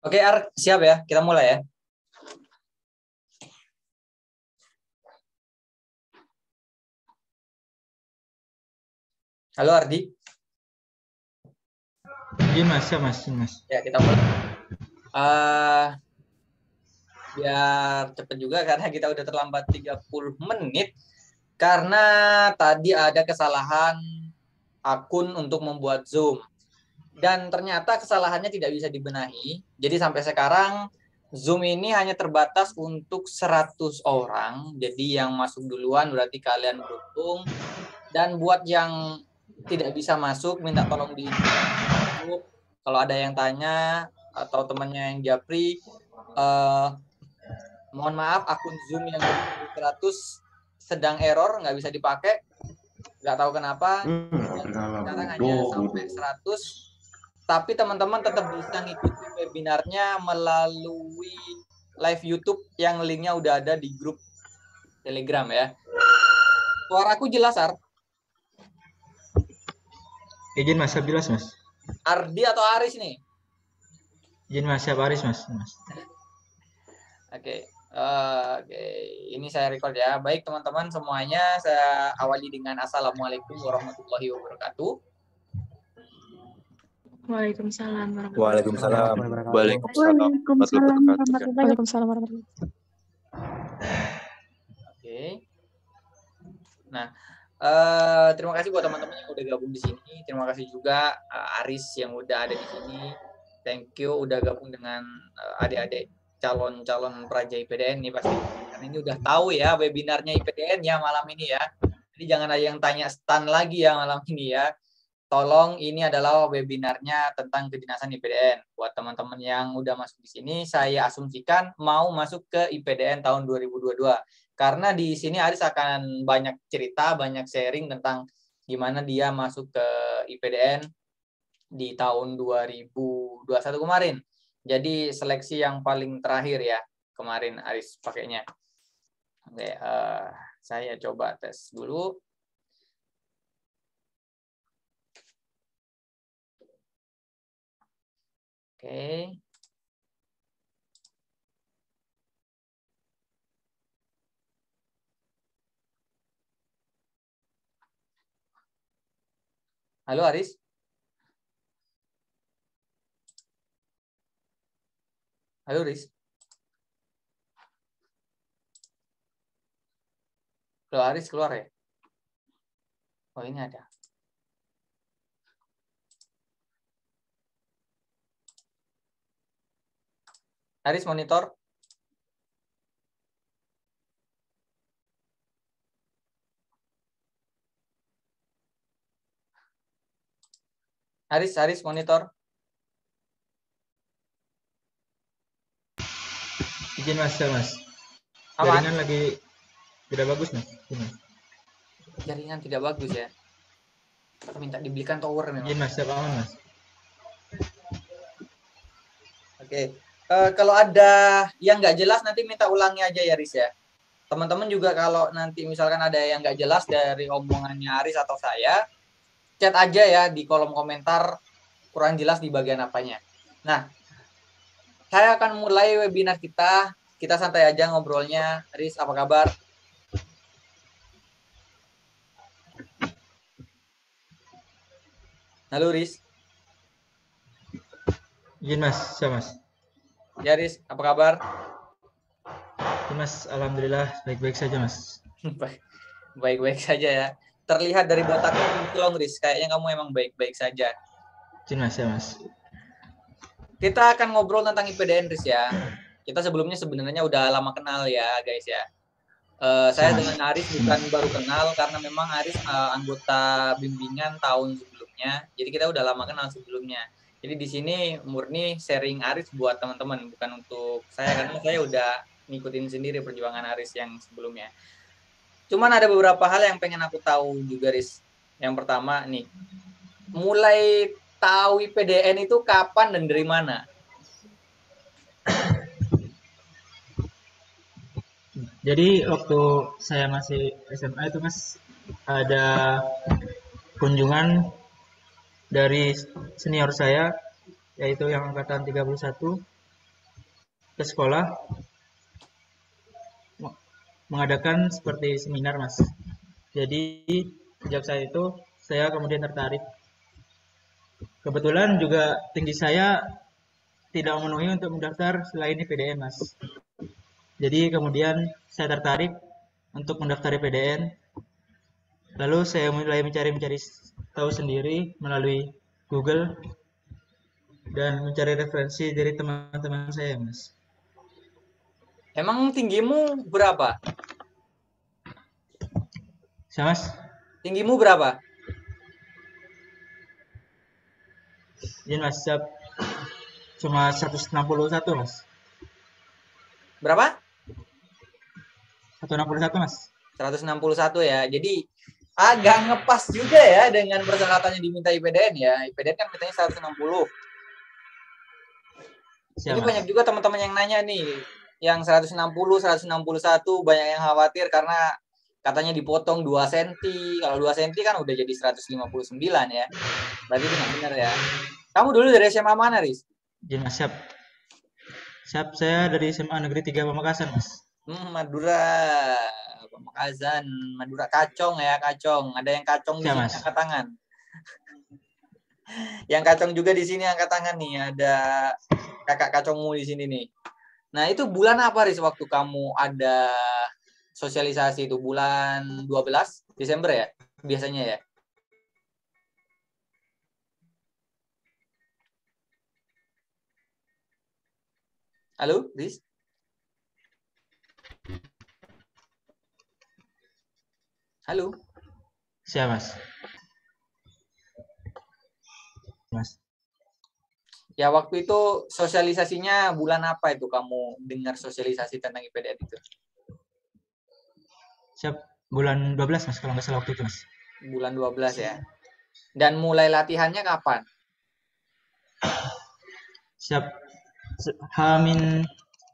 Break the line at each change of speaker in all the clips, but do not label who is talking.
Oke, siap ya. Kita mulai ya. Halo Ardi.
Iya mas, ya mas.
Ya, kita mulai. Biar cepet juga karena kita udah terlambat 30 menit. Karena tadi ada kesalahan akun untuk membuat Zoom. Dan ternyata kesalahannya tidak bisa dibenahi. Jadi sampai sekarang Zoom ini hanya terbatas untuk 100 orang. Jadi yang masuk duluan berarti kalian beruntung. Dan buat yang tidak bisa masuk, minta tolong di kalau ada yang tanya atau temannya yang japri, mohon maaf akun Zoom yang 100 sedang error, nggak bisa dipakai, nggak tahu kenapa. Sekarang hanya sampai 100, tapi teman-teman tetap bisa ngikuti webinarnya melalui live YouTube yang linknya udah ada di grup Telegram ya. Suaraku jelas, Ar?
Izin mas, siap jelas mas.
Ardi atau Aris nih?
Izin mas, siap Aris mas.
Oke. Oke, ini saya record ya. Baik teman-teman semuanya, saya awali dengan Assalamualaikum warahmatullahi wabarakatuh.
Waalaikumsalam
Waalaikumsalam.
Waalaikumsalam warahmatullahi.
Oke. Nah, terima kasih buat teman-teman yang udah gabung di sini. Terima kasih juga Aris yang udah ada di sini. Thank you udah gabung dengan adik-adik calon-calon praja IPDN nih pasti. Karena ini udah tahu ya webinarnya IPDN ya malam ini ya. Jadi jangan ada yang tanya stan lagi ya malam ini ya. Tolong, ini adalah webinarnya tentang kedinasan IPDN. Buat teman-teman yang udah masuk di sini, saya asumsikan mau masuk ke IPDN tahun 2022. Karena di sini Aris akan banyak cerita, banyak sharing tentang gimana dia masuk ke IPDN di tahun 2021 kemarin. Jadi seleksi yang paling terakhir ya kemarin Aris pakainya. Oke, saya coba tes dulu. Oke. Halo Aris. Halo Aris. Halo Aris keluar ya? Oh ini ada. Aris monitor. Aris monitor.
Izin mas, ya mas.
Aman?
Jaringan lagi tidak bagus mas.
Jaringan tidak bagus ya. Minta dibelikan tower memang.
Izin mas, siap aman mas.
Oke. Kalau ada yang nggak jelas nanti minta ulangi aja ya Aris ya. Teman-teman juga kalau nanti misalkan ada yang nggak jelas dari omongannya Aris atau saya, chat aja ya di kolom komentar kurang jelas di bagian apanya. Nah, saya akan mulai webinar kita. Kita santai aja ngobrolnya. Aris, apa kabar? Halo, Aris.
Izin mas, siap mas.
Ya, Aris, apa kabar?
Izin mas, alhamdulillah baik-baik saja mas.
Baik-baik saja ya. Terlihat dari botakmu kinclong, Aris. Kayaknya kamu emang baik-baik saja.
Izin mas, ya mas.
Kita akan ngobrol tentang IPDN, Aris ya. Kita sebelumnya sebenarnya udah lama kenal ya, guys ya. Saya dengan Aris bukan baru kenal karena memang Aris anggota bimbingan tahun sebelumnya. Jadi kita udah lama kenal sebelumnya. Jadi di sini murni sharing Aris buat teman-teman, bukan untuk saya karena saya udah ngikutin sendiri perjuangan Aris yang sebelumnya. Cuman ada beberapa hal yang pengen aku tahu juga, Aris. Yang pertama nih, mulai tahu IPDN itu kapan dan dari mana?
Jadi waktu saya masih SMA itu mas, ada kunjungan dari senior saya, yaitu yang angkatan 31. ke sekolah mengadakan seperti seminar, Mas. Jadi sejak saat itu saya kemudian tertarik. Kebetulan juga tinggi saya tidak memenuhi untuk mendaftar selain IPDN, Mas. Jadi kemudian saya tertarik untuk mendaftar IPDN. Lalu saya mulai mencari tahu sendiri melalui Google dan mencari referensi dari teman-teman saya, Mas.
Emang tinggimu berapa?
Saya, Mas,
Tinggimu berapa?
izin Mas, siap. Cuma 161, Mas.
Berapa?
161, Mas.
161 ya. Jadi agak ngepas juga ya dengan persyaratannya diminta IPDN ya. IPDN kan mintanya 160.
Siap,
Ini
Mas.
banyak juga teman-teman yang nanya nih. Yang 160, 161 banyak yang khawatir karena katanya dipotong 2 cm. Kalau 2 cm kan udah jadi 159 ya. Berarti itu nggak benar ya. Kamu dulu dari SMA mana, Riz?
Izin Mas, siap. Siap, saya dari SMA Negeri 3 Pamekasan, Mas.
Madura. Pamekasan, Madura. Kacong ya, Kacong. Ada yang Kacong di
Siap,
sini
Mas.
angkat tangan. Yang Kacong juga di sini angkat tangan nih. Ada kakak Kacongmu di sini nih. Nah, itu bulan apa, Riz, waktu kamu ada sosialisasi itu? Bulan 12 Desember ya? Biasanya ya? Halo, Riz? Halo?
Siap, Mas. Mas.
Ya, waktu itu sosialisasinya bulan apa itu kamu dengar sosialisasi tentang IPDN itu?
Siap, bulan 12, Mas, kalau nggak salah waktu itu, Mas.
Bulan 12 ya. Dan mulai latihannya kapan?
Siap. Hamin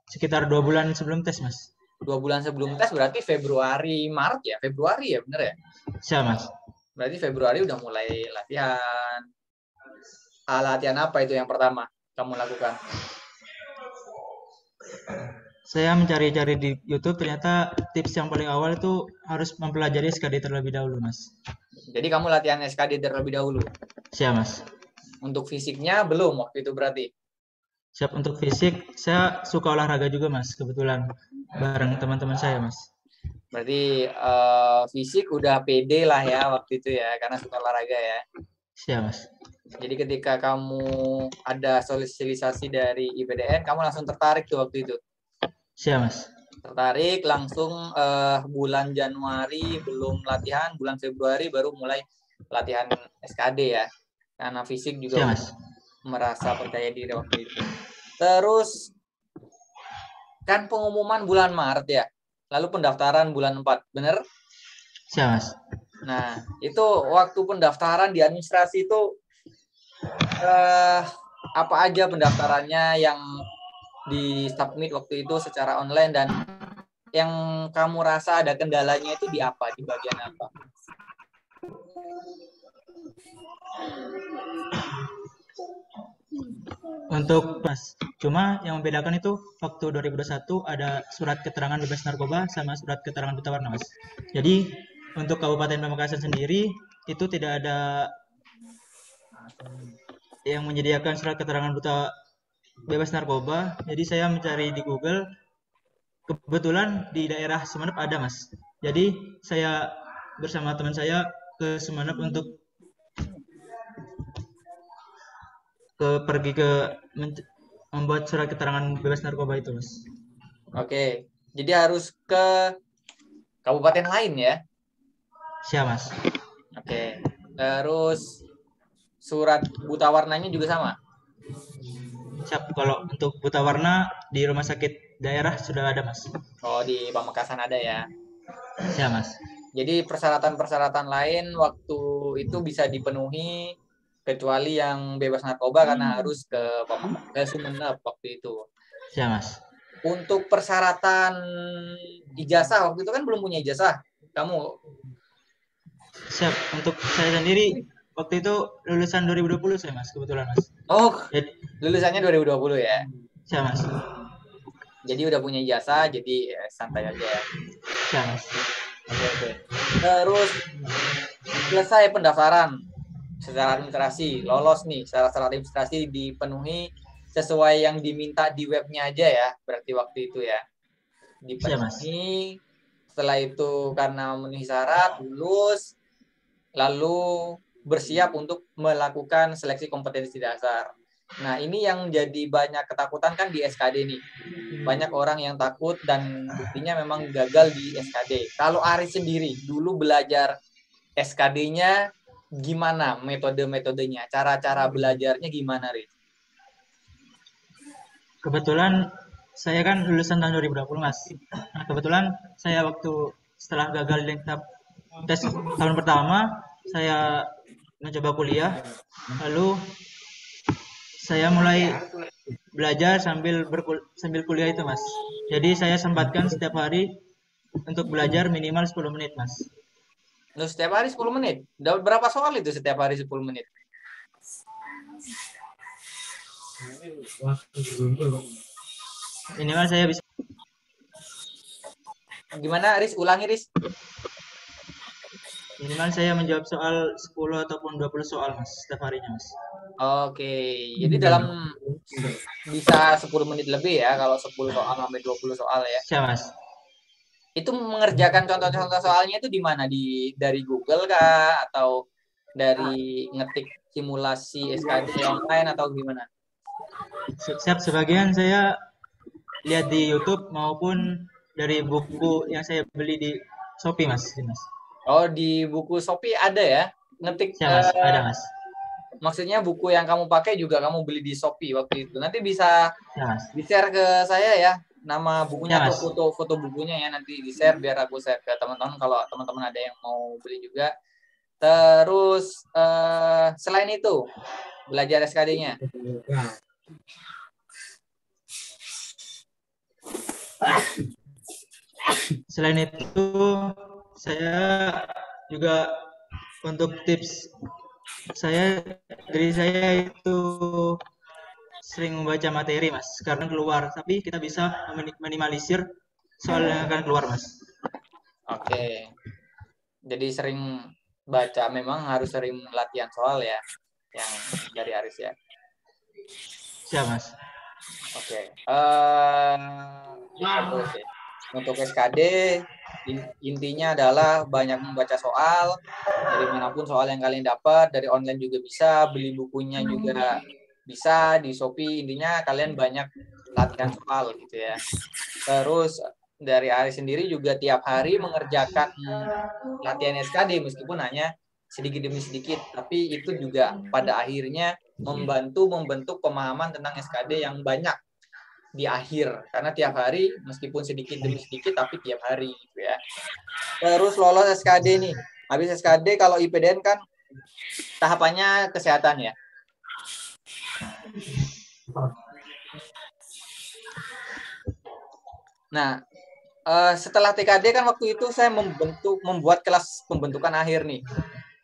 sekitar 2 bulan sebelum tes, Mas.
2 bulan sebelum tes berarti Februari, Maret ya? Februari ya, bener ya?
Siap, Mas.
Berarti Februari udah mulai latihan. Latihan apa itu yang pertama kamu lakukan?
Saya mencari-cari di YouTube, ternyata tips yang paling awal itu harus mempelajari SKD terlebih dahulu, Mas.
Jadi kamu latihan SKD terlebih dahulu.
Siap, Mas.
Untuk fisiknya belum waktu itu berarti?
Siap, untuk fisik, saya suka olahraga juga, Mas, kebetulan. Bareng teman-teman saya, Mas.
Berarti fisik udah pede lah ya waktu itu ya, karena suka olahraga ya.
Siap, Mas.
Jadi ketika kamu ada sosialisasi dari IPDN, kamu langsung tertarik tuh waktu itu?
Siap, Mas.
Tertarik langsung bulan Januari belum latihan, bulan Februari baru mulai latihan SKD ya. Karena fisik juga
Siap, Mas.
merasa percaya diri waktu itu. Terus kan pengumuman bulan Maret ya. Lalu pendaftaran bulan 4, bener?
Siap, Mas.
Nah, itu waktu pendaftaran di administrasi itu apa aja pendaftarannya yang di submit waktu itu secara online dan yang kamu rasa ada kendalanya itu di apa? Di bagian apa?
Untuk Mas, cuma yang membedakan itu waktu 2021 ada surat keterangan bebas narkoba sama surat keterangan buta warna, Mas. Jadi untuk Kabupaten Pamekasan sendiri itu tidak ada yang menyediakan surat keterangan buta bebas narkoba. Jadi saya mencari di Google, kebetulan di daerah Sumeneb ada, Mas. Jadi saya bersama teman saya ke Sumeneb untuk pergi ke membuat surat keterangan bebas narkoba itu, Mas.
Oke, jadi harus ke kabupaten lain ya?
Siap, Mas.
Oke, terus surat buta warnanya juga sama?
Siap, kalau untuk buta warna di rumah sakit daerah sudah ada, Mas.
Oh, di Pamekasan ada ya?
Siap, Mas.
Jadi persyaratan-persyaratan lain waktu itu bisa dipenuhi kecuali yang bebas narkoba karena harus ke Sumeneb waktu itu.
Siap, Mas.
Untuk persyaratan ijazah waktu itu kan belum punya ijazah. Kamu
Siap, untuk saya sendiri waktu itu lulusan 2020 saya, Mas, kebetulan, Mas.
Oh,
Jadi,
lulusannya 2020 ya.
siap, Mas.
Jadi udah punya ijazah, jadi santai aja ya.
Ya, Mas.
Oke. Terus selesai pendaftaran secara administrasi, lolos nih, syarat-syarat administrasi dipenuhi sesuai yang diminta di webnya aja ya, berarti waktu itu ya. Dipenuhi, setelah itu karena memenuhi syarat, lulus, lalu bersiap untuk melakukan seleksi kompetensi dasar. Nah, ini yang jadi banyak ketakutan kan di SKD nih. Banyak orang yang takut dan buktinya memang gagal di SKD. Kalau Aris sendiri, dulu belajar SKD-nya gimana metode-metodenya? Cara-cara belajarnya gimana, Riz?
Kebetulan saya kan lulusan tahun 2020, Mas. Nah, kebetulan saya waktu setelah gagal di tahap tes tahun pertama, saya mencoba kuliah, lalu saya mulai belajar sambil kuliah itu, Mas. Jadi saya sempatkan setiap hari untuk belajar minimal 10 menit, Mas.
Lu setiap hari 10 menit? Dapat berapa soal itu setiap hari 10 menit?
Minimal saya bisa.
Gimana, Riz? Ulangi, Riz.
Minimal saya menjawab soal 10 ataupun 20 soal, Mas, setiap harinya, Mas.
Oke, jadi dalam bisa 10 menit lebih ya, kalau 10 soal sampai 20 soal ya.
Siap, Mas.
Itu mengerjakan contoh-contoh soalnya itu di mana? Dari Google kah? Atau dari ngetik simulasi SKD online atau gimana?
Siap, sebagian saya lihat di YouTube maupun dari buku yang saya beli di Shopee, Mas.
Oh, di buku Shopee ada ya? Ngetik.
Siap, Mas. Ada, Mas.
Maksudnya buku yang kamu pakai juga kamu beli di Shopee waktu itu. Nanti bisa
Mas.
di-share ke saya ya. Nama bukunya
Ya,
atau foto bukunya ya, nanti di-share biar aku share ke teman-teman kalau teman-teman ada yang mau beli juga. Terus selain itu belajar SKD-nya.
Selain itu saya juga untuk tips dari saya itu sering membaca materi, Mas, karena keluar, tapi kita bisa minimalisir soal yang akan keluar, Mas.
Oke. Jadi sering baca, memang harus sering latihan soal ya, yang dari Aris ya.
Siap, Mas.
Oke. Untuk SKD intinya adalah banyak membaca soal dari manapun soal yang kalian dapat, dari online juga bisa, beli bukunya juga bisa di Shopee. Intinya kalian banyak latihan soal gitu ya. Terus dari Aris sendiri juga tiap hari mengerjakan latihan SKD meskipun hanya sedikit demi sedikit, tapi itu juga pada akhirnya membentuk pemahaman tentang SKD yang banyak di akhir, karena tiap hari meskipun sedikit demi sedikit tapi tiap hari gitu ya. Terus lolos SKD nih, habis SKD kalau IPDN kan tahapannya kesehatan ya. Nah, setelah TKD kan waktu itu saya membuat kelas pembentukan akhir nih,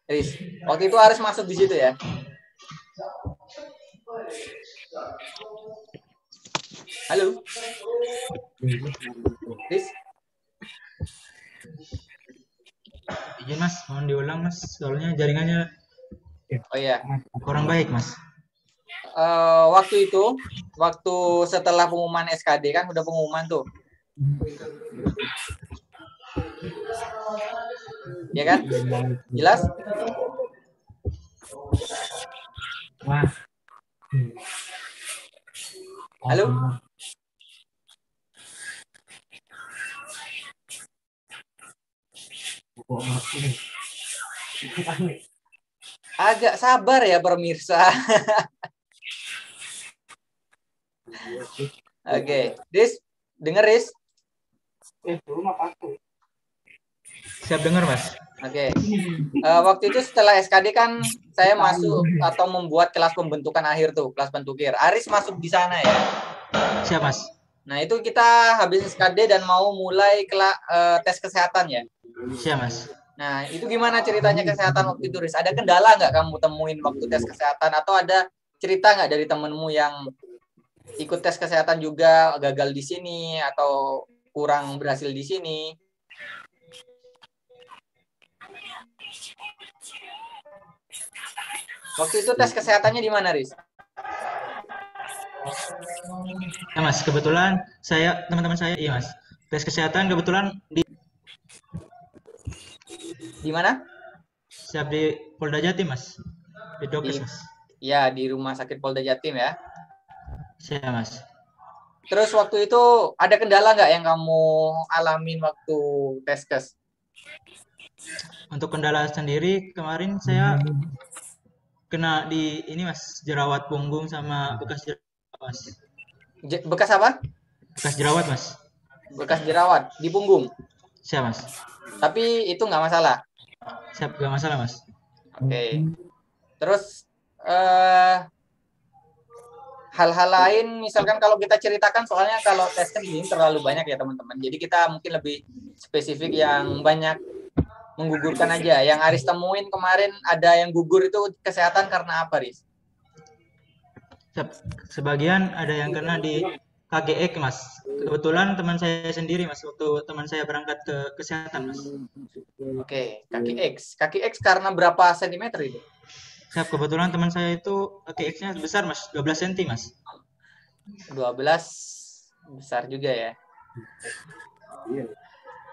Riz. Waktu itu harus masuk di situ ya. Halo, Riz.
Izin, Mas, mohon diulang, Mas, soalnya jaringannya
Oh iya.
kurang baik, Mas.
Waktu setelah pengumuman SKD kan udah pengumuman tuh. Ya kan? Jelas? Halo? Agak sabar ya pemirsa. Oke, Riz, denger Riz?
Siap dengar, Mas.
Oke. Waktu itu setelah SKD kan saya masuk atau membuat kelas pembentukan akhir tuh, kelas bentukir. Aris masuk di sana ya.
Siap, Mas.
Nah, itu kita habis SKD dan mau mulai tes kesehatan ya.
Siap, Mas.
Nah, itu gimana ceritanya kesehatan waktu itu, Riz? Ada kendala nggak kamu temuin waktu tes kesehatan? Atau ada cerita nggak dari temenmu yang ikut tes kesehatan juga gagal di sini atau kurang berhasil di sini? Waktu itu tes kesehatannya di mana, Riz?
Ya Mas, kebetulan teman-teman saya, iya Mas. Tes kesehatan kebetulan
Di mana?
siap di Polda Jatim Mas. Di Dokes
Di,
Mas.
ya, di Rumah Sakit Polda Jatim ya.
Saya Mas.
Terus waktu itu ada kendala nggak yang kamu alamin waktu tes kes?
Untuk kendala sendiri kemarin saya kena di ini Mas, jerawat punggung sama bekas jerawat Mas.
Bekas apa?
Bekas jerawat Mas.
Bekas jerawat di punggung.
Siap Mas.
Tapi itu nggak masalah.
Siap, gak masalah Mas.
Oke. Terus hal-hal lain, misalkan kalau kita ceritakan, soalnya kalau tesnya ini terlalu banyak ya teman-teman. Jadi kita mungkin lebih spesifik yang banyak menggugurkan aja. Yang Aris temuin kemarin ada yang gugur itu kesehatan karena apa, Riz?
Sebagian ada yang kena di kaki X Mas. Kebetulan teman saya sendiri Mas, waktu teman saya berangkat ke kesehatan Mas.
Oke, kaki X. Kaki X karena berapa sentimeter itu?
Siap, kebetulan teman saya itu kaki X-nya besar Mas, 12 cm Mas.
12 besar juga ya.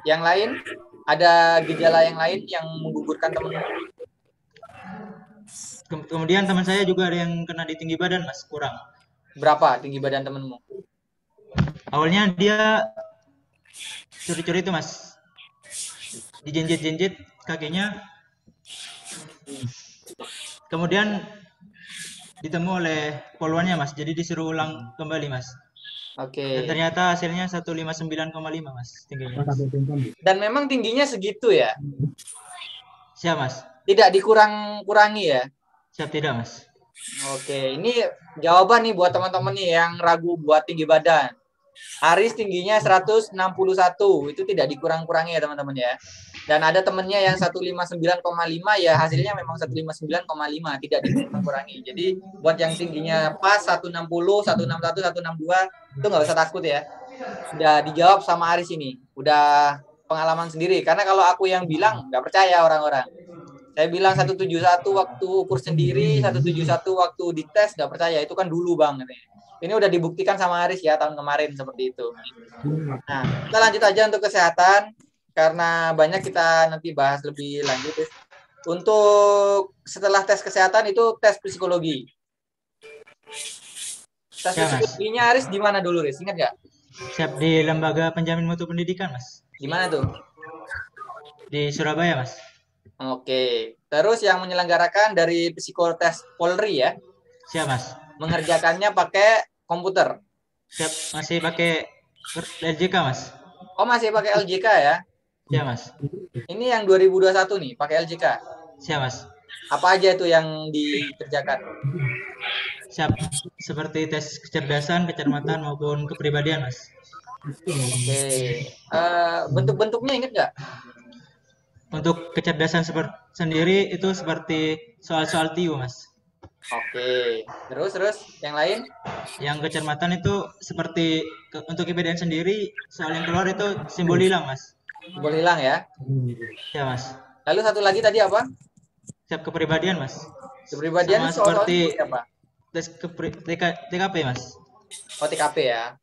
Yang lain, ada gejala yang lain yang menggugurkan teman-teman?
Kemudian teman saya juga ada yang kena di tinggi badan Mas, kurang.
Berapa tinggi badan temanmu?
Awalnya dia curi-curi itu Mas, dijinjit-jinjit kakinya, kemudian ditemu oleh poluannya Mas, jadi disuruh ulang kembali Mas.
Oke.
Dan ternyata hasilnya 159,5 Mas tingginya Mas.
Dan memang tingginya segitu ya?
Siap Mas.
Tidak dikurang-kurangi ya?
Siap tidak Mas.
Oke, ini jawaban nih buat teman-teman nih yang ragu buat tinggi badan. Aris tingginya 161, itu tidak dikurang-kurangi ya teman-teman ya. Dan ada temennya yang 159,5, ya hasilnya memang 159,5, tidak dikurang-kurangi. Jadi buat yang tingginya pas 160, 161, 162 itu nggak usah takut ya. Udah dijawab sama Aris ini, udah pengalaman sendiri. Karena kalau aku yang bilang nggak percaya orang-orang. Saya bilang 171 waktu ukur sendiri, 171 waktu dites nggak percaya, itu kan dulu banget. Ini udah dibuktikan sama Aris ya tahun kemarin seperti itu. Nah, kita lanjut aja untuk kesehatan karena banyak kita nanti bahas lebih lanjut. Untuk setelah tes kesehatan itu tes psikologi. Tes psikologinya Aris di mana dulu, Riz? Ingat nggak?
Siap, di Lembaga Penjamin Mutu Pendidikan, Mas.
Di mana tuh?
Di Surabaya, Mas.
Oke. Terus yang menyelenggarakan dari psikotes Polri ya?
Siap, Mas.
Mengerjakannya pakai komputer?
Siap, masih pakai LJK, Mas.
Oh, masih pakai LJK ya?
Siap, Mas.
Ini yang 2021 nih, pakai LJK?
Siap, Mas.
Apa aja itu yang dikerjakan?
Siap, seperti tes kecerdasan, kecermatan, maupun kepribadian, Mas.
Oke. Bentuk-bentuknya ingat nggak?
Untuk kecerdasan sendiri itu seperti soal-soal TIU, Mas.
Oke. Terus yang lain?
Yang kecermatan itu seperti untuk IPDN sendiri, soal yang keluar itu simbol hilang, Mas.
Simbol hilang ya?
Ya, Mas.
Lalu satu lagi tadi apa?
Siap, kepribadian, Mas.
Kepribadian
sama seperti
apa?
Tes TKP, Mas.
Oh, TKP ya.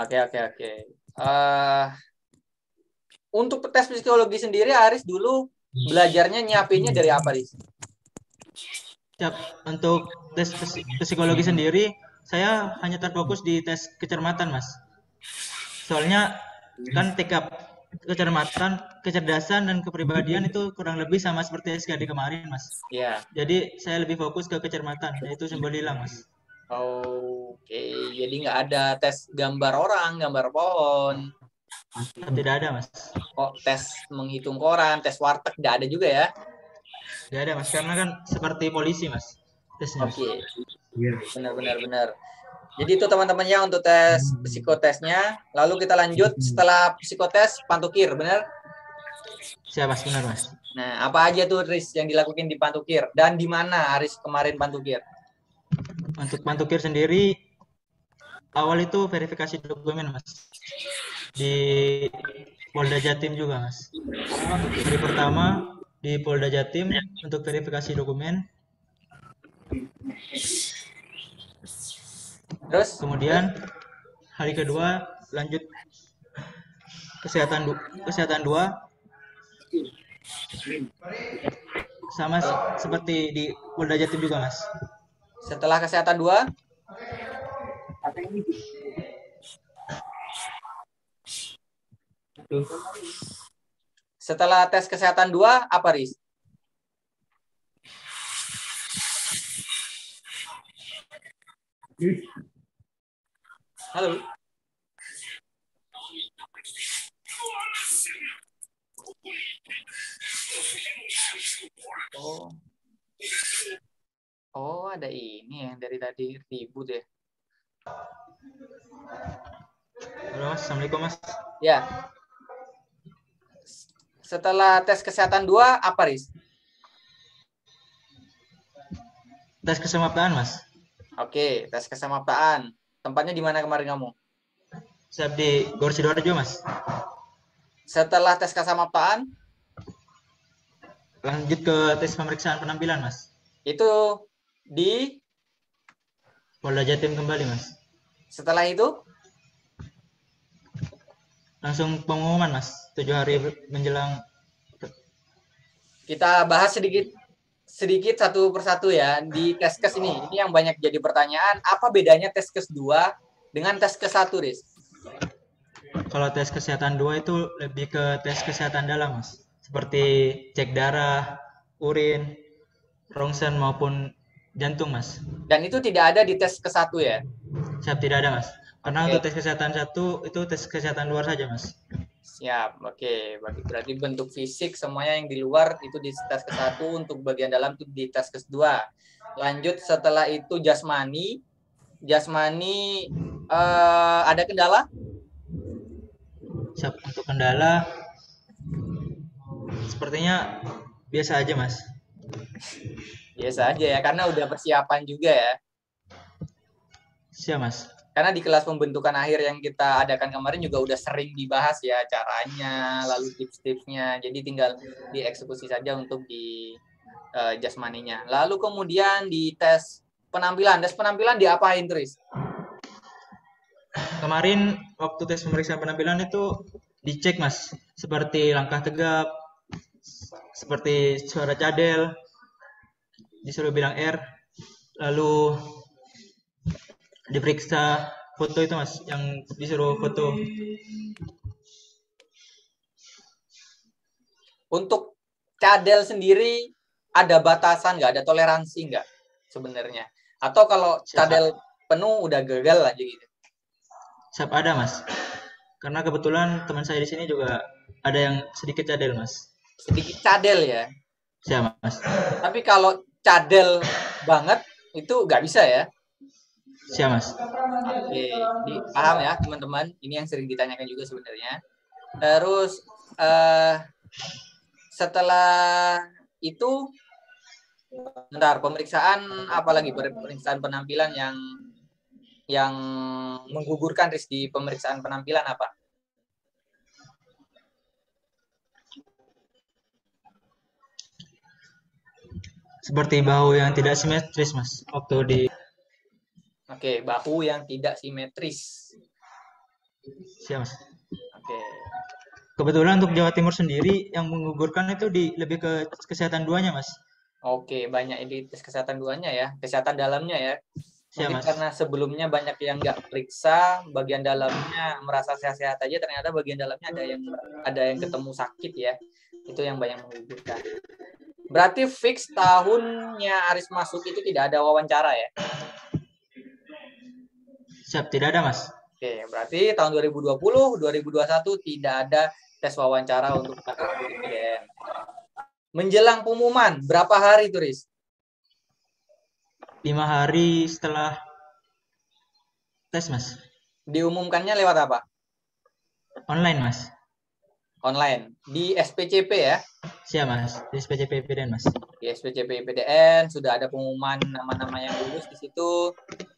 Oke. Untuk tes psikologi sendiri, Aris dulu belajarnya nyiapinnya dari apa, Aris?
Siap, untuk tes psikologi sendiri, saya hanya terfokus di tes kecermatan, Mas. Soalnya kan TKP kecermatan, kecerdasan, dan kepribadian itu kurang lebih sama seperti SKD kemarin, Mas.
Iya.
Jadi saya lebih fokus ke kecermatan, yaitu simbol hilang, Mas.
Oke, jadi nggak ada tes gambar orang, gambar pohon.
Tidak ada, Mas.
Oh, tes menghitung koran, tes warteg nggak ada juga ya?
Tidak ada, Mas, karena kan seperti polisi, Mas. Tesnya.
Oke. Benar. Jadi itu teman-temannya untuk tes psikotesnya. Lalu kita lanjut setelah psikotes pantukir, benar?
Siap, Mas, benar, Mas.
Nah, apa aja tuh Riz yang dilakukan di pantukir dan di mana Aris kemarin pantukir?
Untuk Pantukir sendiri, awal itu verifikasi dokumen, Mas. Di Polda Jatim juga, Mas. Hari pertama di Polda Jatim untuk verifikasi dokumen.
Terus?
Kemudian hari kedua lanjut kesehatan 2 sama seperti di Polda Jatim juga, Mas.
Setelah kesehatan 2, setelah tes kesehatan 2 apa, Riz? Halo. Oh. Oh, ada ini ya dari tadi ribut ya.
Halo, Mas. Assalamualaikum, Mas.
Ya. Setelah tes kesehatan 2 apa, Riz?
Tes kesemaptaan, Mas.
Oke, tes kesemaptaan. Tempatnya di mana kemarin kamu?
Siap di Gor Sidoarjo, Mas.
Setelah tes kesemaptaan,
Lanjut ke tes pemeriksaan penampilan, Mas.
itu di
Polda Jatim kembali, Mas.
setelah itu
Langsung pengumuman, Mas. 7 hari menjelang.
kita bahas sedikit satu persatu ya di Teskes ini. Ini yang banyak jadi pertanyaan, apa bedanya Teskes 2 dengan Teskes 1, Riz?
Kalau tes kesehatan 2 itu lebih ke tes kesehatan dalam, Mas. Seperti cek darah, urin, rongsen maupun jantung, Mas.
Dan itu tidak ada di Teskes 1 ya?
Siap, tidak ada, Mas. Karena
Oke.
untuk tes kesehatan 1 itu tes kesehatan luar saja, Mas.
Siap, oke. Berarti bentuk fisik semuanya yang di luar itu di tes ke-1, untuk bagian dalam itu di tes ke-2. Lanjut setelah itu jasmani. Jasmani ada kendala?
Siap, untuk kendala sepertinya biasa aja, Mas.
Biasa aja ya, karena udah persiapan juga ya.
Siap, Mas.
Karena di kelas pembentukan akhir yang kita adakan kemarin juga udah sering dibahas ya caranya, lalu tips-tipsnya. Jadi tinggal dieksekusi saja untuk di jasmaninya. Lalu kemudian di tes penampilan. Tes penampilan diapain, Tris?
Kemarin waktu tes pemeriksaan penampilan itu dicek, Mas. Seperti langkah tegap, seperti suara cadel, disuruh bilang R, lalu diperiksa foto itu, Mas, yang disuruh foto.
Untuk cadel sendiri ada batasan nggak? Ada toleransi nggak sebenarnya? Atau kalau cadel penuh udah gagal aja gitu?
Siap, ada, Mas. Karena kebetulan teman saya di sini juga ada yang sedikit cadel, Mas.
Sedikit cadel ya?
Siap, Mas.
Tapi kalau cadel banget itu nggak bisa ya?
Siap, Mas.
Oke, paham ya teman-teman. Ini yang sering ditanyakan juga sebenarnya. Terus setelah itu, bentar, pemeriksaan apa lagi? Pemeriksaan penampilan yang menggugurkan, Riz, di pemeriksaan penampilan apa?
Seperti bahu yang tidak simetris, Mas. Waktu di.
Oke, bahu yang tidak simetris.
Siap, Mas.
Oke.
Kebetulan untuk Jawa Timur sendiri yang menggugurkan itu lebih ke kesehatan 2-nya, Mas.
Oke, banyak ini tes kesehatan 2-nya ya, kesehatan dalamnya ya. Mungkin
Mas.
karena sebelumnya banyak yang nggak periksa, bagian dalamnya merasa sehat-sehat aja, ternyata bagian dalamnya ada yang ketemu sakit ya. Itu yang banyak menggugurkan. Berarti fix tahunnya Aris masuk itu tidak ada wawancara ya?
Siap, tidak ada, Mas.
Oke, berarti tahun 2020, 2021 tidak ada tes wawancara untuk masuk di PDN. Menjelang pengumuman, berapa hari, Turis?
5 hari setelah tes, Mas.
Diumumkannya lewat apa?
Online, Mas.
online di SPCP ya.
Siap Mas, di SPCP PDN Mas.
Di SPCP PDN sudah ada pengumuman nama-nama yang lulus di situ.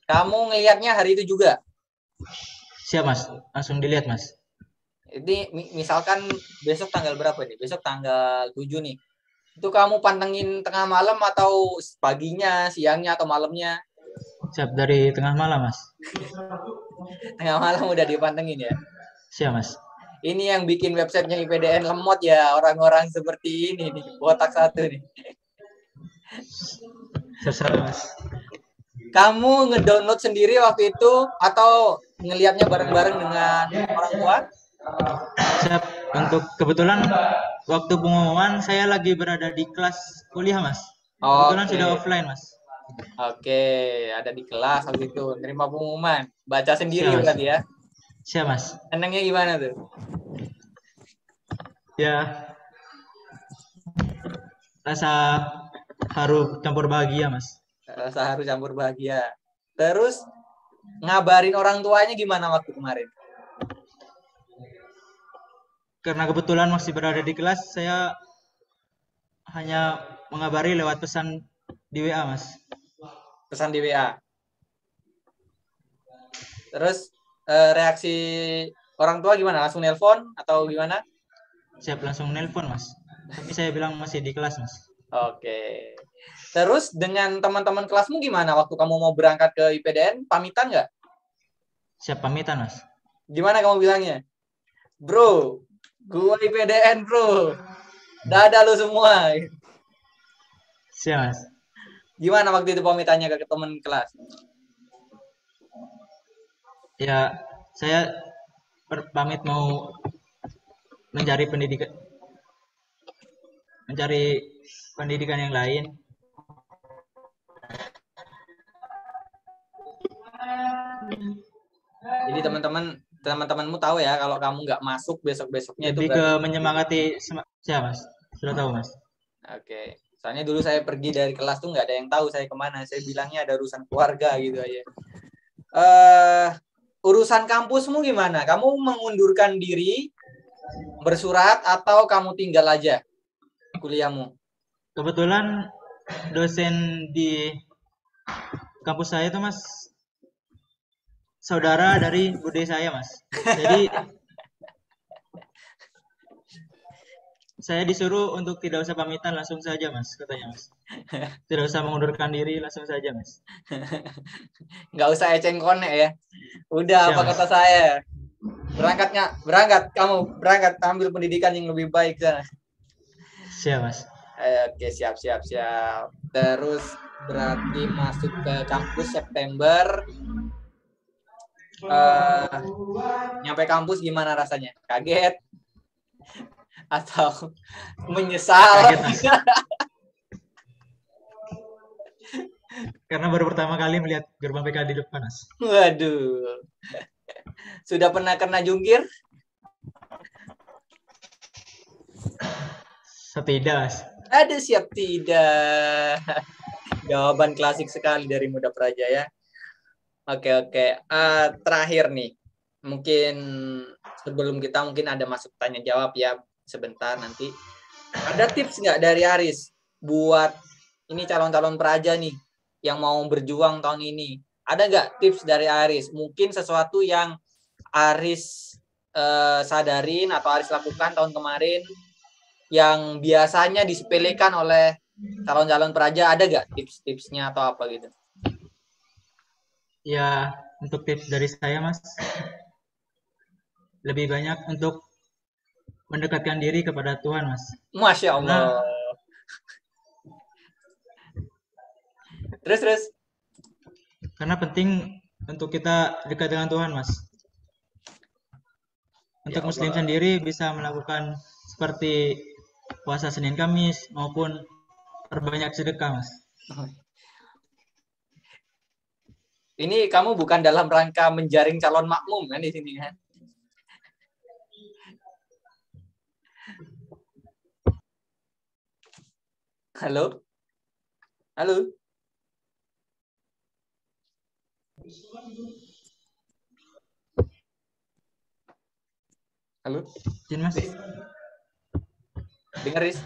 Kamu ngelihatnya hari itu juga?
Siap Mas, langsung dilihat Mas.
Ini misalkan besok tanggal berapa nih? Besok tanggal 7 nih. Itu kamu pantengin tengah malam atau paginya, siangnya atau malamnya?
Siap dari tengah malam Mas.
Tengah malam udah dipantengin ya.
Siap Mas.
Ini yang bikin websitenya IPDN lemot ya, orang-orang seperti ini nih, botak satu nih.
Siap Mas.
Kamu ngedownload sendiri waktu itu atau ngelihatnya bareng-bareng dengan orang tua?
Siap. Untuk kebetulan waktu pengumuman saya lagi berada di kelas kuliah Mas. Kebetulan sudah offline Mas.
Oke, ada di kelas waktu itu, nerima pengumuman. Baca sendiri
Siap,
berarti ya?
Siap Mas.
Senangnya gimana tuh?
Ya, rasa haru campur bahagia Mas.
Rasa haru campur bahagia. Terus ngabarin orang tuanya gimana waktu kemarin?
Karena kebetulan masih berada di kelas, saya hanya mengabari lewat pesan di WA Mas.
Pesan di WA. Terus reaksi orang tua gimana? Langsung nelpon atau gimana?
Siap langsung nelpon Mas. Tapi saya bilang masih di kelas Mas.
Oke. Terus dengan teman-teman kelasmu gimana waktu kamu mau berangkat ke IPDN? Pamitan nggak?
Siap pamitan Mas.
Gimana kamu bilangnya? Bro, gua IPDN bro. Dadah lu semua.
Siap Mas.
Gimana waktu itu pamitannya ke teman kelas?
Ya, saya pamit mau mencari pendidikan yang lain.
Jadi teman-temanmu tahu ya kalau kamu nggak masuk besok-besoknya itu
Lebih ke
berarti.
menyemangati. Siap Mas. Sudah tahu Mas.
Oke. Soalnya dulu saya pergi dari kelas tuh nggak ada yang tahu saya kemana. Saya bilangnya ada urusan keluarga gitu aja. Urusan kampusmu gimana? Kamu mengundurkan diri, bersurat, atau kamu tinggal aja kuliahmu?
Kebetulan dosen di kampus saya itu Mas saudara dari bude saya Mas. Jadi saya disuruh untuk tidak usah pamitan, langsung saja Mas, katanya Mas. Tidak usah mengundurkan diri, langsung saja Mas.
Nggak usah eceng konek ya. Udah
Siap,
apa
Mas.
kata saya? Kamu berangkat ambil pendidikan yang lebih baik sana.
Siap Mas.
Oke, siap. Terus berarti masuk ke kampus September. Nyampe kampus gimana rasanya? Kaget atau menyesal?
Kaget Mas. Karena baru pertama kali melihat gerbang PK di depan Mas.
Waduh. Sudah pernah kena jungkir?
Setidak Mas.
Ada siap tidak. Jawaban klasik sekali dari Muda Praja ya. Oke. Terakhir nih. Mungkin sebelum kita mungkin ada masuk tanya jawab ya sebentar nanti. Ada tips nggak dari Aris buat ini calon-calon praja nih yang mau berjuang tahun ini? Ada nggak tips dari Aris? Mungkin sesuatu yang Aris sadarin atau Aris lakukan tahun kemarin yang biasanya disepelekan oleh calon-calon praja, ada nggak tips-tipsnya atau apa gitu?
Ya, untuk tips dari saya Mas, lebih banyak untuk mendekatkan diri kepada Tuhan Mas.
Masya Allah. Terus.
Karena penting untuk kita dekat dengan Tuhan Mas. Untuk
Ya
Muslim sendiri bisa melakukan seperti puasa Senin Kamis maupun perbanyak sedekah Mas.
Ini kamu bukan dalam rangka menjaring calon makmum kan di sini kan? Halo? Halo? Halo?
Izin Mas.
Dengar, Riz?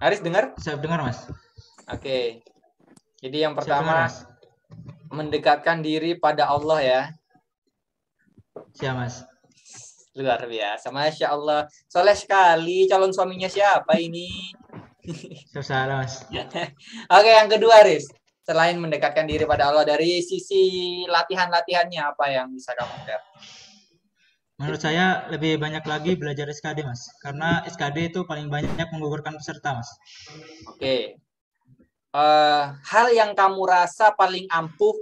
Aris dengar?
Siap dengar, Mas.
Oke. Jadi yang
Siap dengar,
pertama,
Mas.
mendekatkan diri pada Allah ya.
Siap, Mas.
Luar biasa. Masya Allah. Soleh sekali. Calon suaminya siapa ini?
Siap salah, Mas.
Oke, yang kedua, Riz. Selain mendekatkan diri pada Allah, dari sisi latihan-latihannya apa yang bisa kamu share?
Menurut saya lebih banyak lagi belajar SKD, Mas. Karena SKD itu paling banyak menggugurkan peserta, Mas.
Oke. Hal yang kamu rasa paling ampuh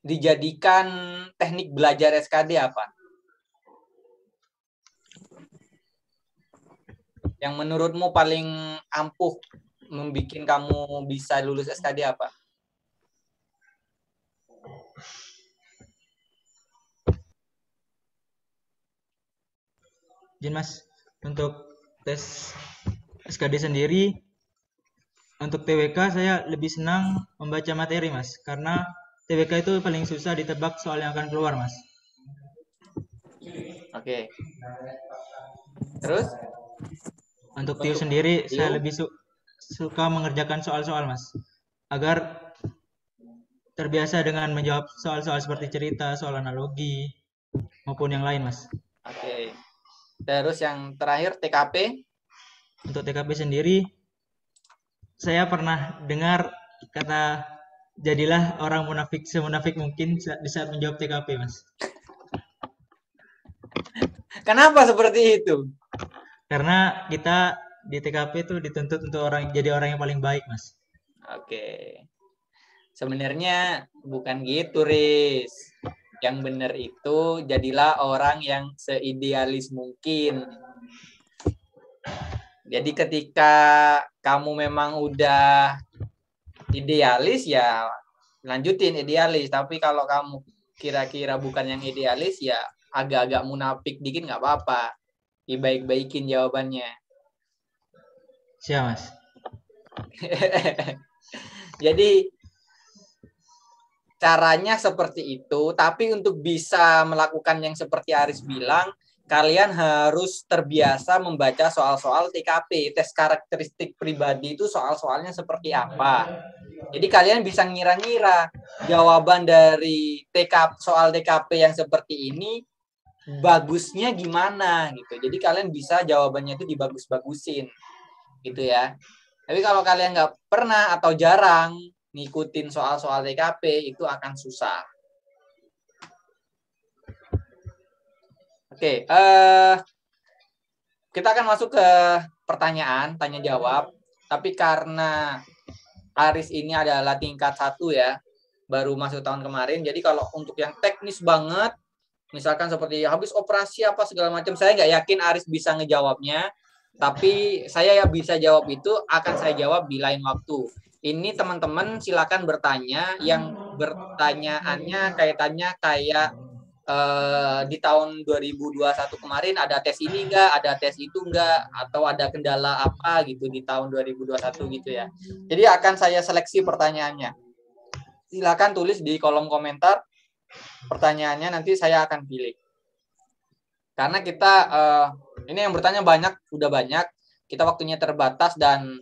dijadikan teknik belajar SKD apa? Yang menurutmu paling ampuh membuat kamu bisa lulus SKD apa?
Jadi, Mas, untuk tes SKD sendiri, untuk TWK saya lebih senang membaca materi, Mas. Karena TWK itu paling susah ditebak soal yang akan keluar, Mas.
Oke. Terus?
Untuk TIU sendiri,
TIU?
saya lebih suka mengerjakan soal-soal, Mas. Agar terbiasa dengan menjawab soal-soal seperti cerita, soal analogi, maupun yang lain, Mas.
Oke. Terus yang terakhir TKP?
Untuk TKP sendiri, saya pernah dengar kata jadilah orang munafik semunafik mungkin di saat menjawab TKP, Mas.
Kenapa seperti itu?
Karena kita di TKP itu dituntut untuk jadi orang yang paling baik, Mas.
Oke. Sebenarnya bukan gitu, Riz. Yang benar itu jadilah orang yang seidealis mungkin. Jadi ketika kamu memang udah idealis ya lanjutin idealis. Tapi kalau kamu kira-kira bukan yang idealis ya agak-agak munafik dikit nggak apa-apa. Dibaik-baikin jawabannya.
Siap, Mas.
Jadi caranya seperti itu, tapi untuk bisa melakukan yang seperti Aris bilang, kalian harus terbiasa membaca soal-soal TKP, tes karakteristik pribadi itu soal-soalnya seperti apa. Jadi kalian bisa ngira-ngira jawaban dari soal TKP yang seperti ini bagusnya gimana gitu. Jadi kalian bisa jawabannya itu dibagus-bagusin gitu ya. Tapi kalau kalian nggak pernah atau jarang ngikutin soal-soal TKP itu akan susah. Oke, kita akan masuk ke pertanyaan, tanya jawab. Tapi karena Aris ini adalah tingkat 1 ya, baru masuk tahun kemarin. Jadi kalau untuk yang teknis banget, misalkan seperti habis operasi apa segala macam, saya nggak yakin Aris bisa ngejawabnya. Tapi saya ya bisa jawab itu, akan saya jawab di lain waktu. Ini teman-teman silakan bertanya, yang bertanyaannya kaitannya kayak di tahun 2021 kemarin ada tes ini enggak, ada tes itu enggak, atau ada kendala apa gitu di tahun 2021 gitu ya. Jadi akan saya seleksi pertanyaannya. Silakan tulis di kolom komentar pertanyaannya, nanti saya akan pilih. Karena kita ini yang bertanya banyak, udah banyak, kita waktunya terbatas dan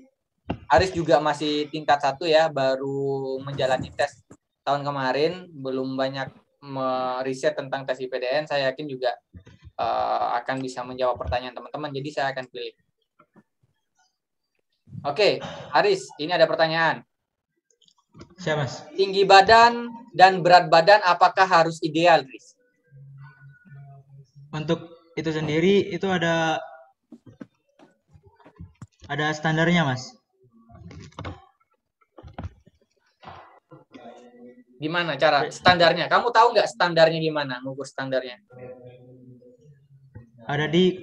Aris juga masih tingkat 1 ya, baru menjalani tes tahun kemarin, belum banyak meriset tentang tes IPDN. Saya yakin juga akan bisa menjawab pertanyaan teman-teman, jadi saya akan pilih. Oke, Aris, ini ada pertanyaan.
Siap, Mas.
Tinggi badan dan berat badan apakah harus ideal, Aris?
Untuk itu sendiri itu ada standarnya, Mas.
Gimana cara standarnya? Kamu tahu nggak standarnya gimana? Ngukur standarnya?
Ada di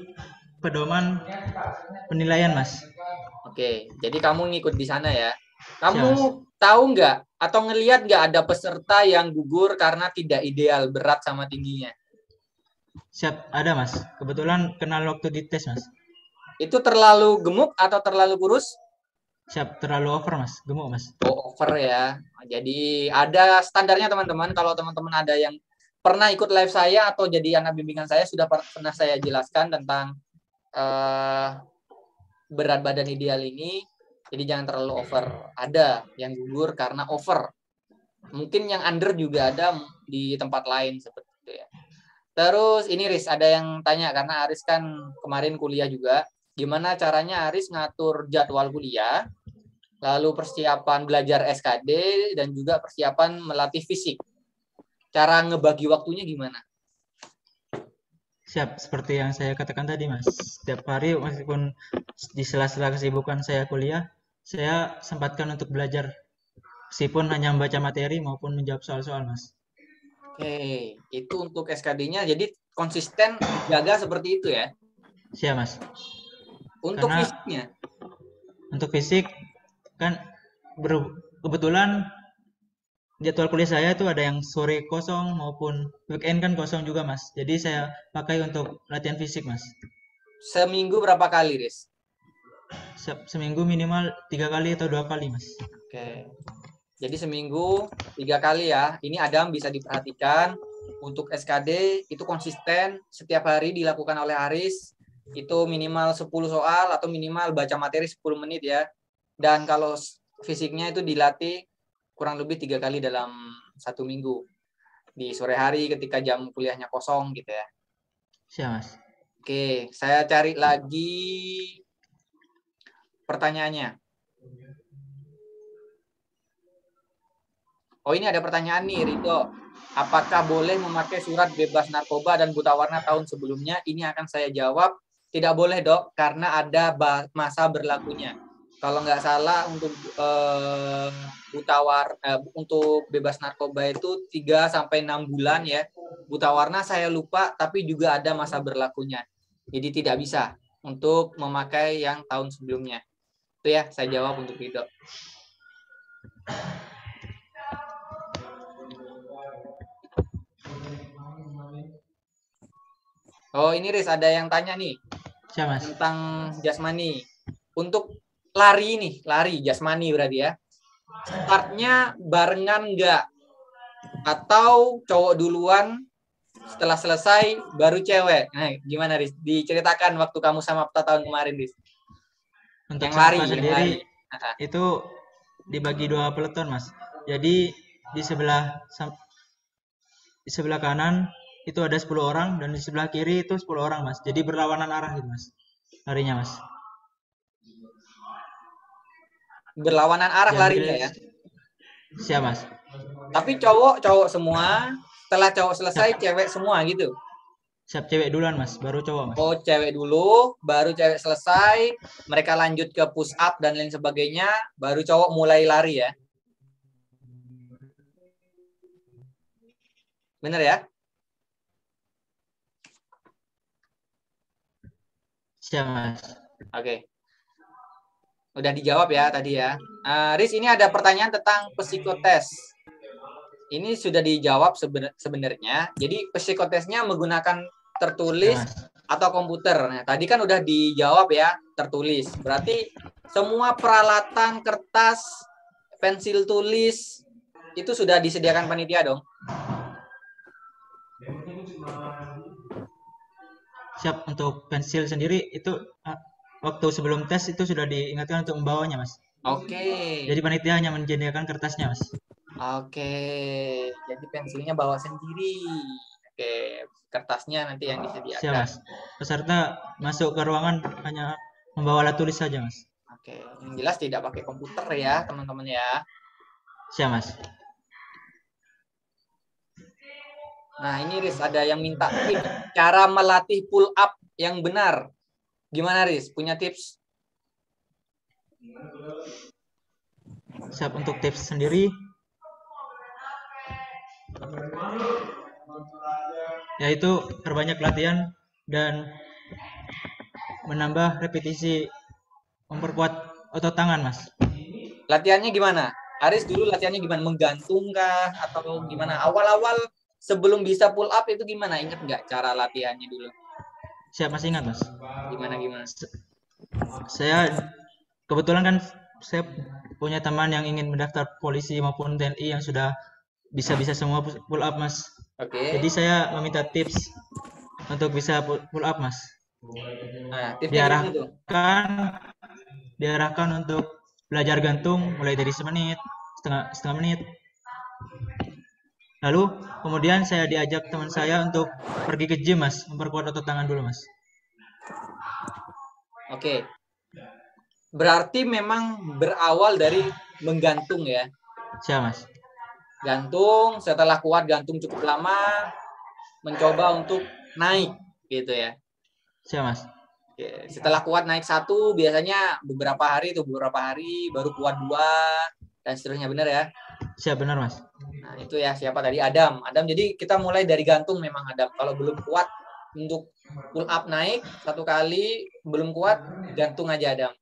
pedoman penilaian, Mas.
Oke, jadi kamu ngikut di sana ya. Kamu
Siap,
tahu nggak atau ngelihat nggak ada peserta yang gugur karena tidak ideal berat sama tingginya?
Siap, ada, Mas. Kebetulan kenal waktu di tes, Mas.
Itu terlalu gemuk atau terlalu kurus?
Siap, terlalu over, Mas. Gemuk, Mas.
Oh, over ya. Jadi ada standarnya teman-teman. Kalau teman-teman ada yang pernah ikut live saya atau jadi anak bimbingan saya sudah pernah saya jelaskan tentang berat badan ideal ini. Jadi jangan terlalu over. Ada yang gugur karena over. Mungkin yang under juga ada di tempat lain seperti itu ya. Terus ini Riz, ada yang tanya karena Aris kan kemarin kuliah juga. Gimana caranya Aris ngatur jadwal kuliah, lalu persiapan belajar SKD, dan juga persiapan melatih fisik. Cara ngebagi waktunya gimana?
Siap, seperti yang saya katakan tadi Mas. Setiap hari meskipun di sela-sela kesibukan saya kuliah, saya sempatkan untuk belajar. Meskipun hanya membaca materi maupun menjawab soal-soal Mas.
Oke, itu untuk SKD-nya. Jadi konsisten jaga seperti itu ya.
Siap Mas.
Untuk
Karena
fisiknya.
untuk fisik kan kebetulan jadwal kuliah saya itu ada yang sore kosong maupun weekend kan kosong juga Mas. Jadi saya pakai untuk latihan fisik Mas.
Seminggu berapa kali, Riz?
Seminggu minimal 3 kali atau 2 kali Mas.
Oke. Jadi seminggu 3 kali ya. Ini Adam bisa diperhatikan. Untuk SKD itu konsisten setiap hari dilakukan oleh Aris. Itu minimal 10 soal atau minimal baca materi 10 menit ya. Dan kalau fisiknya itu dilatih kurang lebih 3 kali dalam 1 minggu. Di sore hari ketika jam kuliahnya kosong gitu ya.
Siap Mas.
Oke, saya cari lagi pertanyaannya. Oh, ini ada pertanyaan nih, Rido. Apakah boleh memakai surat bebas narkoba dan buta warna tahun sebelumnya? Ini akan saya jawab. Tidak boleh, Dok, karena ada masa berlakunya. Kalau nggak salah untuk untuk bebas narkoba itu 3-6 bulan ya. Buta warna saya lupa, tapi juga ada masa berlakunya. Jadi tidak bisa untuk memakai yang tahun sebelumnya. Itu ya, saya jawab untuk Rido. Oh, ini Riz, ada yang tanya nih.
Siap Mas.
Tentang jasmani. Untuk lari nih, lari jasmani berarti ya. Startnya barengan nggak? Atau cowok duluan, setelah selesai baru cewek? Nah, gimana Riz? Diceritakan waktu kamu sama tahun kemarin, Riz.
Untuk
Yang lari,
sendiri itu dibagi 2 peleton Mas. Jadi di sebelah kanan itu ada 10 orang dan di sebelah kiri itu 10 orang Mas. Jadi berlawanan arah gitu Mas. Larinya Mas.
Berlawanan arah larinya ya.
Siap Mas.
Tapi cowok semua, setelah cowok selesai cewek semua gitu.
Siap, cewek duluan Mas, baru cowok Mas.
Oh, cewek dulu, baru cewek selesai, mereka lanjut ke push up dan lain sebagainya, baru cowok mulai lari ya. Bener ya?
Siap Mas.
Oke. Udah dijawab ya tadi ya. Riz, ini ada pertanyaan tentang psikotes. Ini sudah dijawab sebenarnya. Jadi psikotesnya menggunakan tertulis atau komputer. Nah, tadi kan udah dijawab ya, tertulis. Berarti semua peralatan kertas, pensil tulis itu sudah disediakan panitia dong?
Siap, untuk pensil sendiri itu waktu sebelum tes itu sudah diingatkan untuk membawanya Mas.
Oke.
Jadi panitia hanya menyediakan kertasnya Mas.
Oke. Jadi pensilnya bawa sendiri. Oke. Kertasnya nanti yang disediakan.
Siap Mas. Peserta masuk ke ruangan hanya membawa alat tulis saja Mas.
Oke. Yang jelas tidak pakai komputer ya teman-teman ya.
Siap Mas.
Nah, ini Riz, ada yang minta tips cara melatih pull up yang benar. Gimana Riz? Punya tips?
Siap, untuk tips sendiri yaitu perbanyak latihan dan menambah repetisi, memperkuat otot tangan Mas.
Latihannya gimana? Aris dulu latihannya gimana? Menggantung kah? Atau gimana? Awal-awal sebelum bisa pull up itu gimana? Ingat nggak cara latihannya dulu?
Siap, masih ingat Mas.
Gimana?
Saya kebetulan kan saya punya teman yang ingin mendaftar polisi maupun TNI yang sudah bisa semua pull up Mas.
Oke.
Jadi saya meminta tips untuk bisa pull up, Mas.
Nah, tipsnya gimana tuh?
Diarahkan untuk belajar gantung mulai dari semenit, setengah menit. Lalu kemudian saya diajak teman saya untuk pergi ke gym, Mas, memperkuat otot tangan dulu, Mas.
Oke. Berarti memang berawal dari menggantung ya.
Siap, Mas.
Gantung, setelah kuat gantung cukup lama, mencoba untuk naik gitu ya.
Siap, Mas.
Oke. Setelah kuat naik 1, biasanya beberapa hari baru kuat 2 dan seterusnya, benar ya?
Siap, benar, Mas.
Nah, itu ya, siapa tadi? Adam. Jadi kita mulai dari gantung memang, Adam. Kalau belum kuat untuk pull up naik 1 kali, belum kuat, gantung aja, Adam.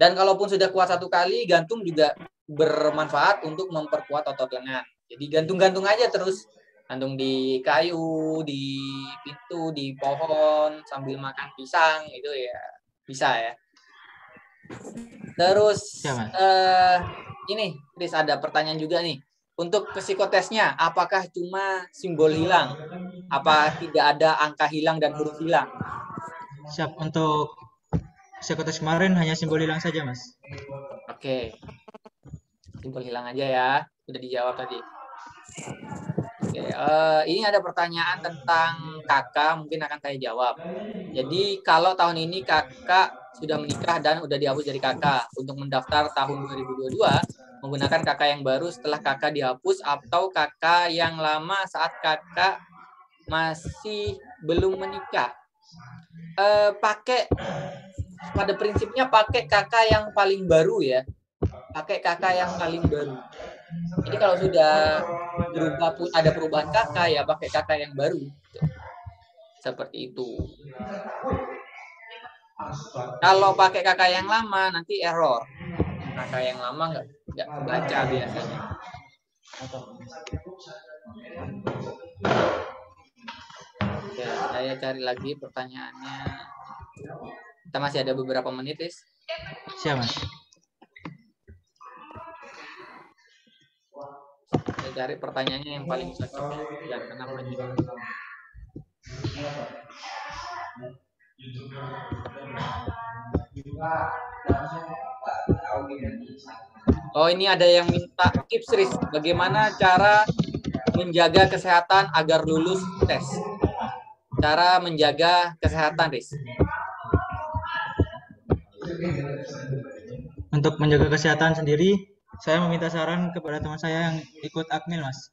Dan kalaupun sudah kuat 1 kali, gantung juga bermanfaat untuk memperkuat otot lengan. Jadi gantung-gantung aja terus. Gantung di kayu, di pintu, di pohon, sambil makan pisang, itu ya bisa ya. Terus
Siap, Mas.
ini, Chris, ada pertanyaan juga nih. Untuk psikotesnya, apakah cuma simbol hilang? Apa tidak ada angka hilang dan huruf hilang?
Siap, untuk psikotes kemarin hanya simbol hilang saja, Mas.
Oke. Simbol hilang aja ya. Udah dijawab tadi. Oke, ini ada pertanyaan tentang kakak, mungkin akan saya jawab. Jadi kalau tahun ini kakak sudah menikah dan udah dihapus dari kakak, untuk mendaftar tahun 2022, menggunakan kakak yang baru setelah kakak dihapus atau kakak yang lama saat kakak masih belum menikah? Pada prinsipnya pakai kakak yang paling baru ya. Pakai kakak yang paling baru. Jadi kalau sudah ada perubahan kakak, ya pakai kakak yang baru. Seperti itu. Kalau pakai kakak yang lama nanti error. Kakak yang lama nggak kebaca biasanya. Oke, saya cari lagi pertanyaannya. Kita masih ada beberapa menit, Riz.
Siap, Mas.
Saya cari pertanyaannya yang paling cocok. Dan kenapa gitu? Oh, ini ada yang minta tips, Riz. Bagaimana cara menjaga kesehatan agar lulus tes? Cara menjaga kesehatan, Riz.
Untuk menjaga kesehatan sendiri, saya meminta saran kepada teman saya yang ikut Akmil, Mas.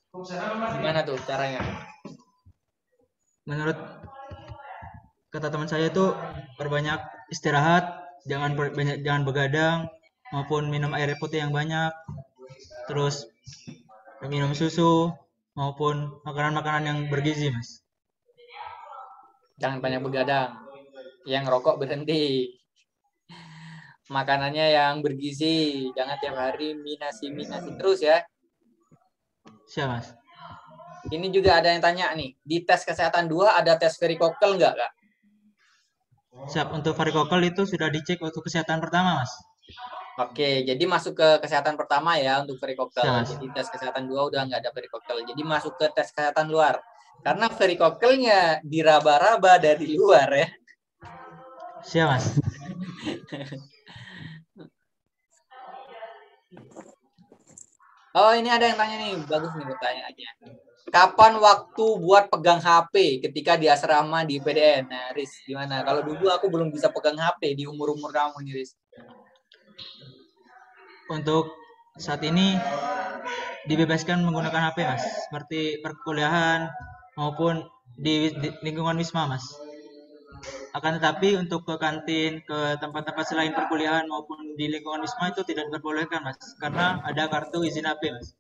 Gimana tuh caranya?
Menurut kata teman saya itu perbanyak istirahat, jangan begadang, maupun minum air putih yang banyak, terus minum susu, maupun makanan-makanan yang bergizi, Mas.
Jangan banyak begadang. Yang rokok berhenti. Makanannya yang bergizi. Jangan tiap hari minasi terus ya.
Siap, Mas.
Ini juga ada yang tanya nih. Di tes kesehatan 2 ada tes varikokel nggak, Kak?
Siap, untuk varikokel itu sudah dicek waktu kesehatan pertama, Mas.
Oke, jadi masuk ke kesehatan pertama ya untuk varikokel.
Siap, Mas.
Jadi tes kesehatan 2 udah nggak ada varikokel. Jadi masuk ke tes kesehatan luar. Karena varikokelnya diraba-raba dari luar ya.
Siap, Mas.
Oh, ini ada yang tanya nih. Bagus nih pertanyaannya. Kapan waktu buat pegang HP ketika di asrama di PDN? Nah, Riz, gimana? Kalau dulu aku belum bisa pegang HP di umur-umur kamu nih, Riz.
Untuk saat ini dibebaskan menggunakan HP, Mas. Seperti perkuliahan maupun di lingkungan Wisma, Mas. Akan tetapi untuk ke kantin, ke tempat-tempat selain perkuliahan maupun di lingkungan Wisma itu tidak diperbolehkan, Mas. Karena ada kartu izin HP, Mas.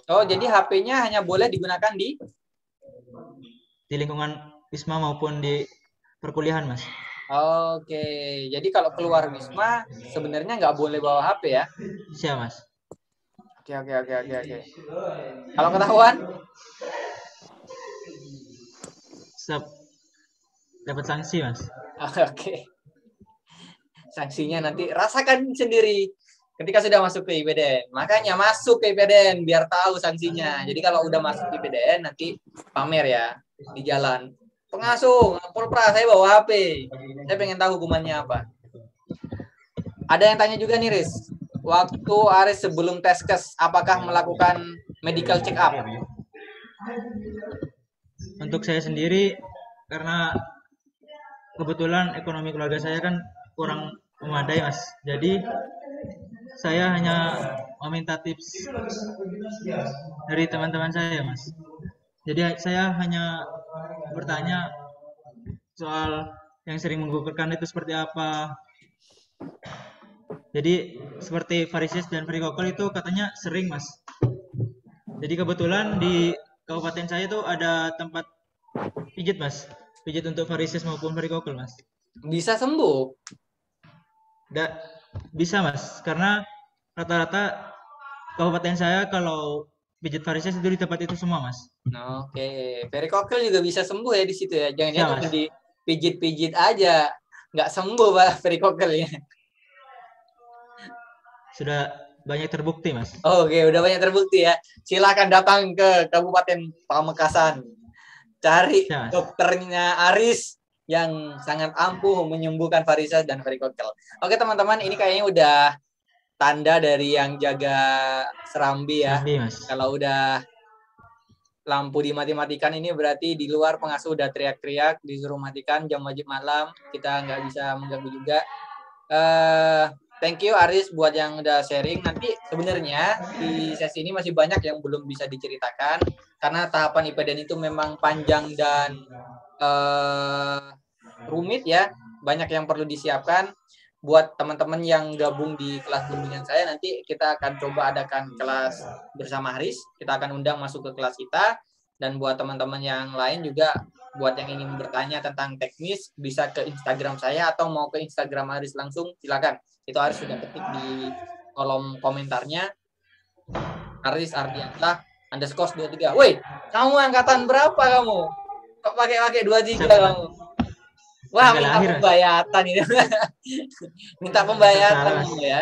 Oh, jadi HP-nya hanya boleh digunakan di
lingkungan Wisma maupun di perkuliahan, Mas.
Oke, jadi kalau keluar Wisma sebenarnya nggak boleh bawa HP ya?
Siap, Mas.
Oke. Kalau ketahuan?
Siap. Dapat sanksi, Mas.
Oke. Sanksinya nanti rasakan sendiri Ketika sudah masuk ke IPDN, makanya masuk ke IPDN biar tahu sanksinya. Jadi kalau udah masuk ke IPDN nanti pamer ya di jalan. Pengasuh, Polpra, saya bawa HP. Saya pengen tahu hukumannya apa. Ada yang tanya juga nih, Riz. Waktu Aris sebelum teskes, apakah melakukan medical check up?
Untuk saya sendiri, karena kebetulan ekonomi keluarga saya kan kurang memadai, Mas. Jadi saya hanya meminta tips dari teman-teman saya, Mas. Jadi saya hanya bertanya soal yang sering menggugurkan itu seperti apa. Jadi seperti varises dan varikokel itu katanya sering, Mas. Jadi kebetulan di kabupaten saya tuh ada tempat pijit, Mas. Pijit untuk varises maupun varikokel, Mas.
Bisa sembuh?
Bisa, Mas. Karena rata-rata kabupaten saya kalau pijit varises itu di tempat itu semua, Mas.
Oke, varikokel juga bisa sembuh ya di situ ya. Jangan-jangan cuma
Mas.
dipijit-pijit aja, nggak sembuh Pak varikokelnya.
Sudah banyak terbukti, Mas.
Oke, udah banyak terbukti ya. Silakan datang ke Kabupaten Pamekasan. Cari dokternya Aris yang sangat ampuh menyembuhkan varises dan varikokel. Oke, teman-teman, ini kayaknya udah tanda dari yang jaga serambi ya.
Serambi, Mas.
Kalau udah lampu dimati-matikan ini berarti di luar pengasuh udah teriak-teriak disuruh matikan jam wajib malam, kita nggak bisa mengganggu juga. Thank you Aris buat yang udah sharing. Nanti sebenarnya di sesi ini masih banyak yang belum bisa diceritakan karena tahapan IPDN itu memang panjang dan rumit ya, banyak yang perlu disiapkan. Buat teman-teman yang gabung di kelas bimbingan saya, nanti kita akan coba adakan kelas bersama Haris. Kita akan undang masuk ke kelas kita. Dan buat teman-teman yang lain juga, buat yang ingin bertanya tentang teknis, bisa ke Instagram saya atau mau ke Instagram Haris langsung, silakan. Itu Haris sudah ketik di kolom komentarnya. Haris Ardianta _23. Woi, kamu angkatan berapa kamu? Kok pakai 23 kamu? Wah, minta pembayatan ini. Minta pembayatan ya.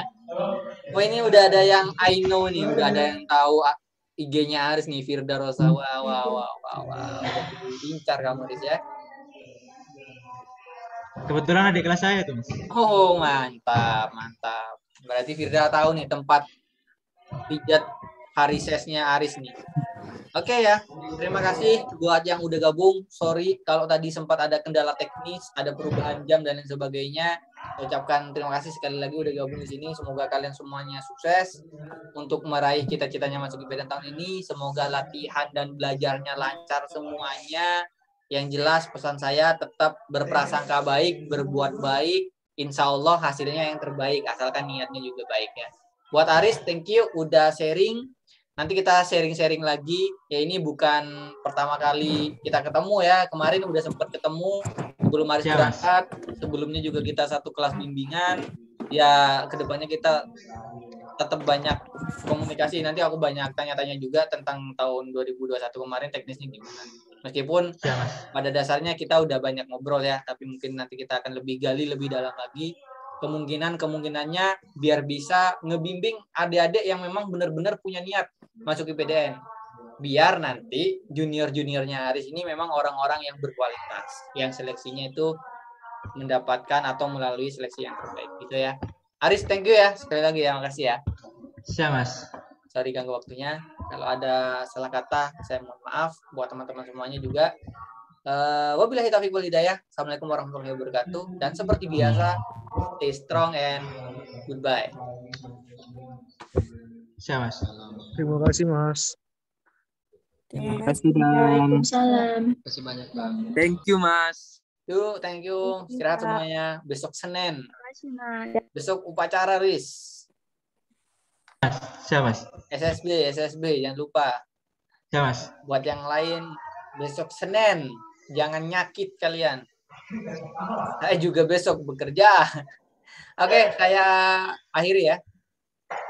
Wah, ini udah ada yang I know nih, udah ada yang tahu IG-nya Aris nih, Firda Rosa. Wow. Pincar kamu, Aris ya.
Kebetulan adik kelas saya tuh, Mas.
Oh, mantap. Berarti Firda tahu nih tempat pijat varisesnya Aris nih. Oke ya, terima kasih buat yang udah gabung. Sorry kalau tadi sempat ada kendala teknis, ada perubahan jam dan lain sebagainya. Ucapkan terima kasih sekali lagi udah gabung di sini. Semoga kalian semuanya sukses untuk meraih cita-citanya masuk IPDN tahun ini. Semoga latihan dan belajarnya lancar semuanya. Yang jelas pesan saya tetap berprasangka baik, berbuat baik. Insya Allah hasilnya yang terbaik, asalkan niatnya juga baik ya. Buat Aris, thank you udah sharing. Nanti kita sharing-sharing lagi. Ya ini bukan pertama kali kita ketemu ya. Kemarin udah sempat ketemu sebelum Aris berangkat. Sebelumnya juga kita satu kelas bimbingan. Ya kedepannya kita tetap banyak komunikasi. Nanti aku banyak tanya-tanya juga tentang tahun 2021 kemarin teknisnya gimana. Meskipun pada dasarnya kita udah banyak ngobrol ya. Tapi mungkin nanti kita akan lebih gali lebih dalam lagi. Kemungkinannya biar bisa ngebimbing adik-adik yang memang benar-benar punya niat masuk IPDN. Biar nanti junior-juniornya Aris ini memang orang-orang yang berkualitas, yang seleksinya itu mendapatkan atau melalui seleksi yang terbaik gitu ya. Aris, thank you ya. Sekali lagi ya, makasih ya.
Siap, Mas.
Sorry ganggu waktunya. Kalau ada salah kata, saya mohon maaf. Buat teman-teman semuanya juga. Wabillahi taufiq wal hidayah. Assalamualaikum warahmatullahi wabarakatuh. Dan seperti biasa, stay strong and goodbye.
Siap, Mas.
Terima kasih, Mas.
Terima kasih, Waalaikumsalam.
Terima kasih banyak, Bang.
Thank you, Mas.
Yuk, thank you. Istirahat semuanya. Besok Senin. Besok upacara, Riz.
Siap, Mas.
SSB, jangan lupa.
Siap, Mas.
Buat yang lain, besok Senin. Jangan nyakit kalian. Saya juga besok bekerja. Oke, saya akhiri ya.